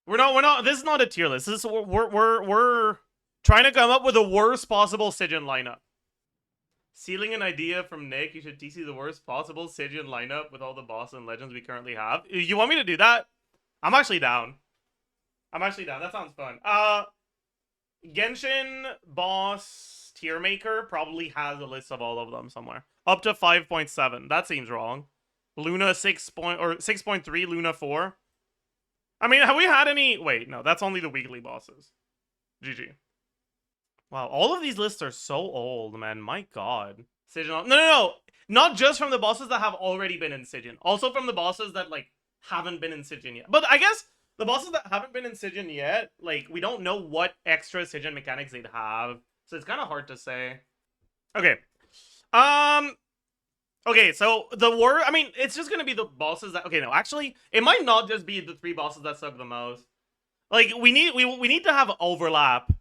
We're not, this is not a tier list. This is, we're trying to come up with the worst possible Stygian lineup. Stealing an idea from Nick, you should TC the worst possible Stygian lineup with all the bosses and legends we currently have. You want me to do that? I'm actually down. That sounds fun. Genshin boss tier maker probably has a list of all of them somewhere. Up to 5.7. That seems wrong. Luna 6.3, Luna 4. I mean, have we had any? Wait, no, that's only the weekly bosses. GG. Wow, all of these lists are so old, man. My god. Stygian. No. Not just from the bosses that have already been in Stygian. Also from the bosses that, like, haven't been in Stygian yet. But I guess the bosses that haven't been in Stygian yet, like, we don't know what extra Stygian mechanics they'd have. So it's kind of hard to say. Okay. Okay, so I mean, it's just gonna be the bosses that... Okay, no, actually, it might not just be the 3 bosses that suck the most. Like, we need to have overlap.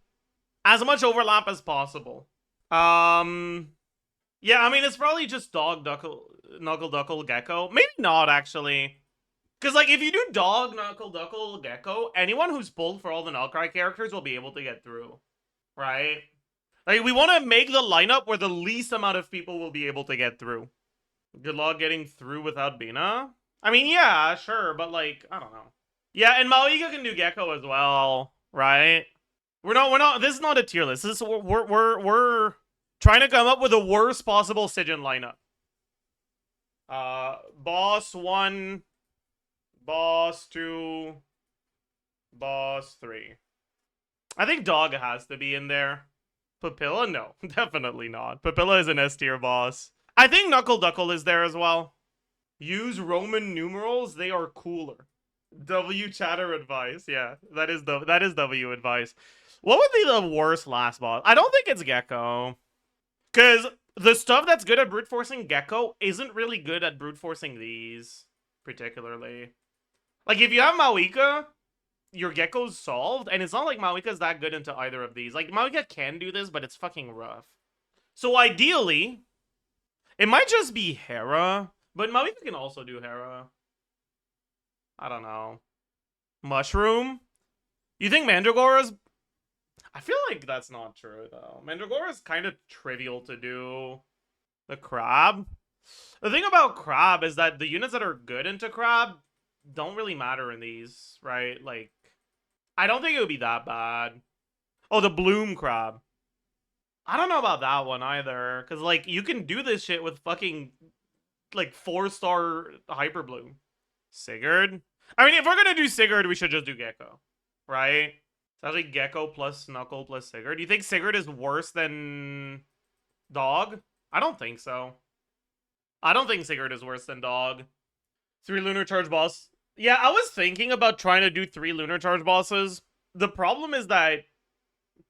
As much overlap as possible. Yeah, I mean, it's probably just Dog, Knuckle, Duckle, Gecko. Maybe not, actually. Because, like, if you do Dog, Knuckle, Duckle, Gecko, anyone who's pulled for all the Nullcry characters will be able to get through. Right? Like, we want to make the lineup where the least amount of people will be able to get through. Good luck getting through without Bina? I mean, yeah, sure, but, like, I don't know. Yeah, and Maoiga can do Gecko as well, right? We're not. This is not a tier list. This is we're trying to come up with the worst possible Stygian lineup. Boss 1, boss 2, boss 3. I think Dog has to be in there. Papilla? No, definitely not. Papilla is an S tier boss. I think Knuckle Duckle is there as well. Use Roman numerals. They are cooler. W chatter advice. Yeah, that is W advice. What would be the worst last boss? I don't think it's Gecko. Because the stuff that's good at brute forcing Gecko isn't really good at brute forcing these, particularly. Like, if you have Maoika, your Gecko's solved, and it's not like Maoika's that good into either of these. Like, Maoika can do this, but it's fucking rough. So ideally, it might just be Hera, but Maoika can also do Hera. I don't know. Mushroom? You think Mandragora's... I feel like that's not true, though. Mandragora is kind of trivial to do. The Crab? The thing about Crab is that the units that are good into Crab don't really matter in these, right? Like, I don't think it would be that bad. Oh, the Bloom Crab. I don't know about that one either. Because, like, you can do this shit with fucking, like, 4-star Hyper Bloom. Sigurd? I mean, if we're gonna do Sigurd, we should just do Gecko. Right? It's actually Gecko plus Knuckle plus Sigurd. Do you think Sigurd is worse than Dog? I don't think so. I don't think Sigurd is worse than Dog. 3 Lunar Charge boss. Yeah, I was thinking about trying to do 3 Lunar Charge bosses. The problem is that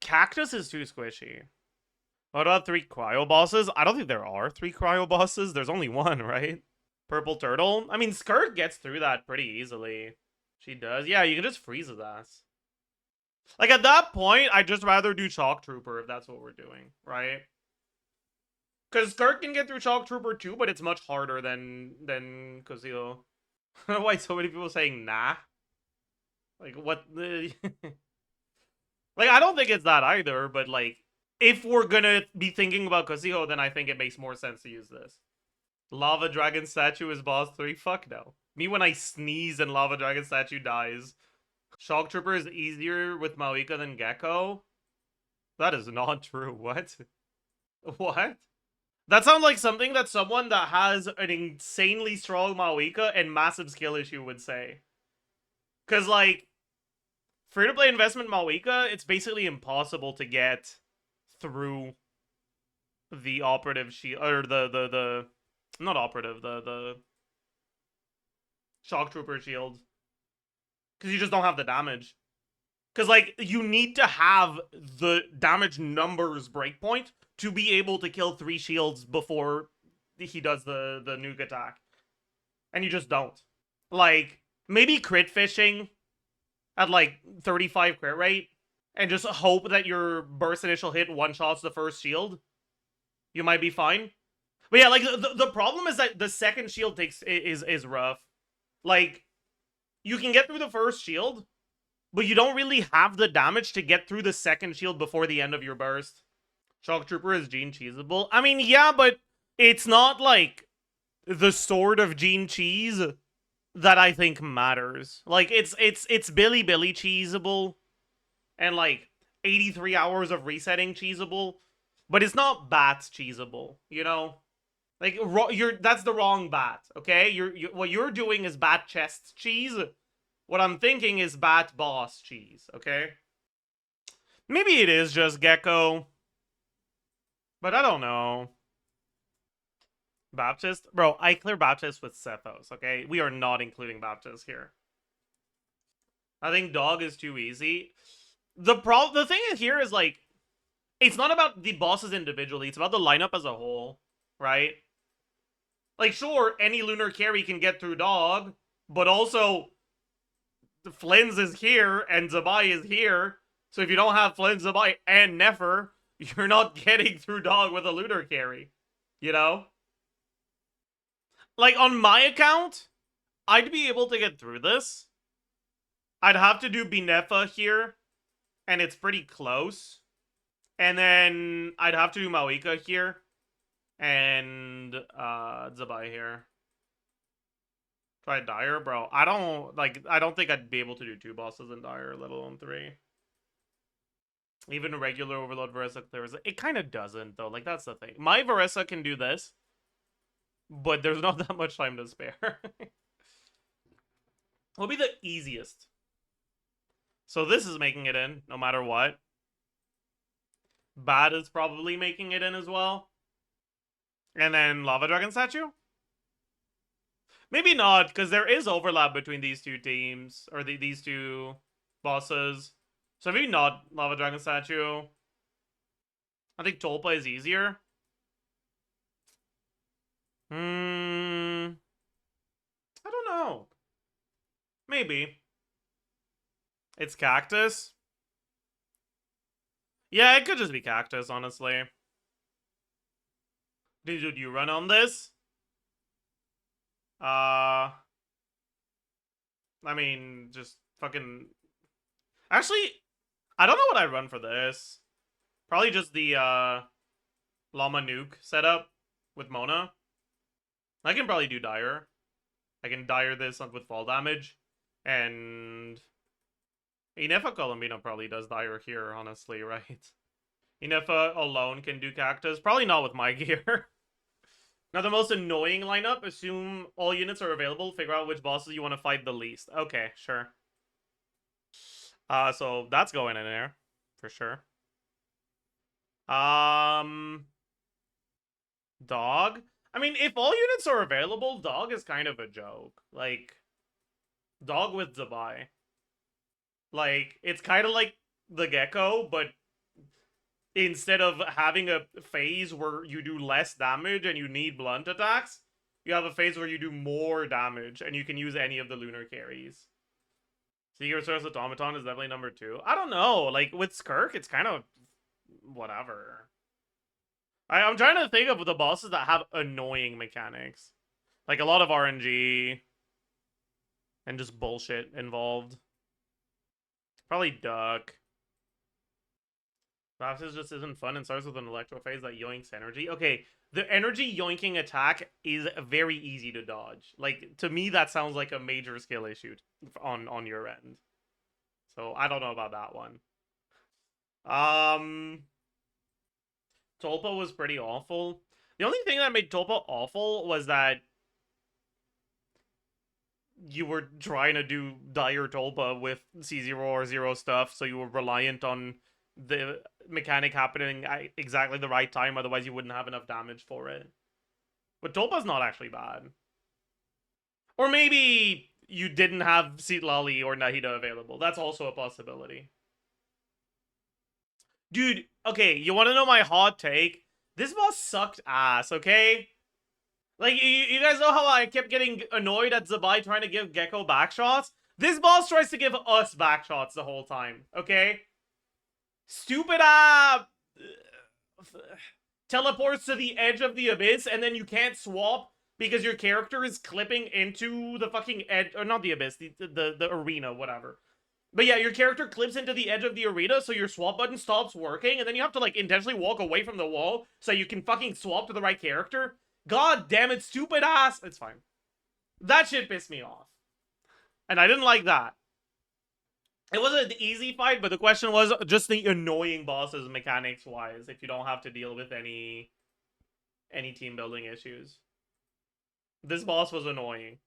Cactus is too squishy. What about 3 Cryo bosses? I don't think there are 3 Cryo bosses. There's only 1, right? Purple Turtle? I mean, Skirt gets through that pretty easily. She does. Yeah, you can just freeze his ass. Like, at that point, I'd just rather do Chalk Trooper if that's what we're doing, right? Because Skirt can get through Chalk Trooper too, but it's much harder than Kozio. Why so many people saying nah? Like, what the... Like, I don't think it's that either, but, like, if we're gonna be thinking about Kozio, then I think it makes more sense to use this. Lava Dragon Statue is boss 3? Fuck no. Me when I sneeze and Lava Dragon Statue dies. Shock Trooper is easier with Maoika than Gecko? That is not true. What? What? That sounds like something that someone that has an insanely strong Maoika and massive skill issue would say. Because, like, free-to-play investment Maoika, it's basically impossible to get through the operative shield, or the not operative, the Shock Trooper shield. Because you just don't have the damage. Because, like, you need to have the damage numbers breakpoint to be able to kill 3 shields before he does the nuke attack. And you just don't. Like, maybe crit fishing at, like, 35 crit rate, and just hope that your burst initial hit one-shots the first shield. You might be fine. But yeah, like, the problem is that the second shield is rough. Like, you can get through the first shield, but you don't really have the damage to get through the second shield before the end of your burst. Shock Trooper is Gene Cheeseable. I mean, yeah, but it's not like the Sword of Gene Cheese that I think matters. Like it's Billy Cheeseable and like 83 hours of resetting cheeseable, but it's not Bats cheeseable, you know? Like that's the wrong bat, okay? What you're doing is Bat chest cheese. What I'm thinking is Bat boss cheese, okay? Maybe it is just Gecko, but I don't know. Baptist? Bro, I clear Baptist with Sethos, okay? We are not including Baptist here. I think Dog is too easy. The thing here is, like, it's not about the bosses individually, it's about the lineup as a whole, right? Like, sure, any lunar carry can get through Dog, but also Flynn's is here and Zabai is here. So if you don't have Flynn, Zabai, and Nefer, you're not getting through Dog with a lunar carry. You know? Like, on my account, I'd be able to get through this. I'd have to do Binefa here, and it's pretty close. And then I'd have to do Mawika here, and Zabai here. Try Dire, bro. I don't think I'd be able to do 2 bosses in Dire, let alone 3. Even regular Overload Varessa clears. It kind of doesn't, though. Like, that's the thing. My Varessa can do this, but there's not that much time to spare. What'll be the easiest? So this is making it in, no matter what. Bad is probably making it in as well. And then Lava Dragon Statue? Maybe not, because there is overlap between these two teams, or these two bosses. So maybe not Lava Dragon Statue. I think Tolpa is easier. I don't know. Maybe. It's Cactus? Yeah, it could just be Cactus, honestly. Dude, you run on this? I mean, just fucking... Actually, I don't know what I'd run for this. Probably just the, Llama Nuke setup with Mona. I can probably do Dire. I can Dire this with fall damage. And... Inefa Columbina probably does Dire here, honestly, right? Inefa alone can do Cactus. Probably not with my gear. Now, the most annoying lineup, assume all units are available, figure out which bosses you want to fight the least. Okay, sure. So that's going in there, for sure. Dog? I mean, if all units are available, Dog is kind of a joke. Like, Dog with Zabai. Like, it's kind of like the Gecko, but instead of having a phase where you do less damage and you need blunt attacks, you have a phase where you do more damage and you can use any of the lunar carries. Secret Source Automaton is definitely number 2. I don't know. Like, with Skirk, it's kind of... whatever. I'm trying to think of the bosses that have annoying mechanics. Like, a lot of RNG. And just bullshit involved. Probably Duck. Baptist just isn't fun and starts with an electro phase that yoinks energy. Okay, the energy yoinking attack is very easy to dodge. Like, to me, that sounds like a major skill issue on your end. So, I don't know about that one. Tulpa was pretty awful. The only thing that made Tulpa awful was that you were trying to do Dire Tulpa with C0 or 0 stuff, so you were reliant on the mechanic happening at exactly the right time, otherwise you wouldn't have enough damage for it. But Tulpa's not actually bad. Or maybe you didn't have Seatlali or Nahida available. That's also a possibility. Dude, okay, you want to know my hot take? This boss sucked ass, okay? Like, you guys know how I kept getting annoyed at Zabai trying to give Gecko backshots? This boss tries to give us backshots the whole time, okay? Stupid teleports to the edge of the abyss and then you can't swap because your character is clipping into the fucking edge, or not the abyss, the arena, whatever. But yeah, your character clips into the edge of the arena, so your swap button stops working, and then you have to, like, intentionally walk away from the wall so you can fucking swap to the right character. God damn it, stupid ass. It's fine. That shit pissed me off. And I didn't like that. It wasn't an easy fight, but the question was just the annoying bosses mechanics-wise, if you don't have to deal with any team building issues. This boss was annoying.